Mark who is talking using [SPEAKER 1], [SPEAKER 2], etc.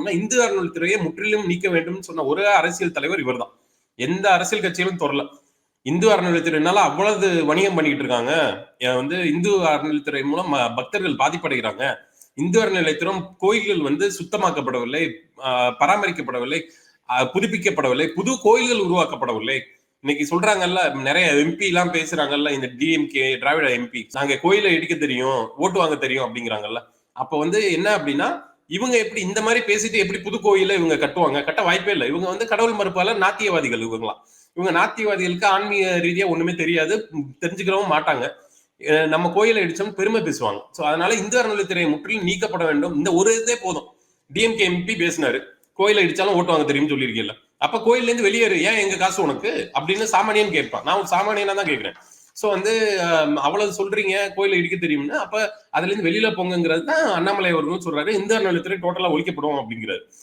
[SPEAKER 1] பண்ணோம்னா இந்து அறநிலைத்துறையை முற்றிலும் நீக்க வேண்டும் சொன்ன ஒரே அரசியல் தலைவர் இவர் தான். எந்த அரசியல் கட்சியிலும் தொடரல. இந்து அறநிலைத்துறையினால அவ்வளவு வணிகம் பண்ணிட்டு இருக்காங்க. இந்து அறநிலைத்துறை மூலம் பக்தர்கள் பாதிப்படைகிறாங்க. இந்து அறநிலையத்துறை கோயில்கள் சுத்தமாக்கப்படவில்லை, பராமரிக்கப்படவில்லை, புதுப்பிக்கப்படவில்லை, புது கோயில்கள் உருவாக்கப்படவில்லை. இன்னைக்கு சொல்றாங்கல்ல, நிறைய எம்பி எல்லாம் பேசுறாங்கல்ல, இந்த டிஎம்கே திராவிட எம்பி, நாங்க கோயிலை இடிக்க தெரியும், ஓட்டு வாங்க தெரியும் அப்படிங்கிறாங்கல்ல. அப்ப என்ன அப்படின்னா, இவங்க எப்படி இந்த மாதிரி பேசிட்டு எப்படி புது கோயில இவங்க கட்டுவாங்க? கட்ட வாய்ப்பே இல்லை. இவங்க கடவுள் மறுப்பால நாத்தியவாதிகள். இவங்க நாத்தியவாதிகளுக்கு ஆன்மீக ரீதியா ஒண்ணுமே தெரியாது, தெரிஞ்சுக்கிறவும் மாட்டாங்க. நம்ம கோயிலை இடிச்சோம் பெருமை பேசுவாங்க. சோ அதனால இந்து அறநிலையத்துறை முற்றிலும் நீக்கப்பட வேண்டும். இந்த ஒரு இதே போதும். டிஎம்கே எம்பி பேசினாரு, கோயிலை இடிச்சாலும் ஓட்டு வாங்க தெரியும் சொல்லியிருக்கீங்க. அப்ப கோயில்ல இருந்து வெளியேறு, ஏன் எங்க காசு உனக்கு அப்படின்னு சாமானியன் கேட்பான். நான் ஒரு சாமானியனா தான் கேட்கிறேன். சோ அவ்வளவு சொல்றீங்க கோயிலை இடிக்க தெரியும்னு, அப்ப அதுல இருந்து வெளியில போங்கிறது தான் அண்ணாமலை அவர்களும் சொல்றாரு. இந்து அறநிலையத்துறை டோட்டலா ஒழிக்கப்படும் அப்படிங்கிறாரு.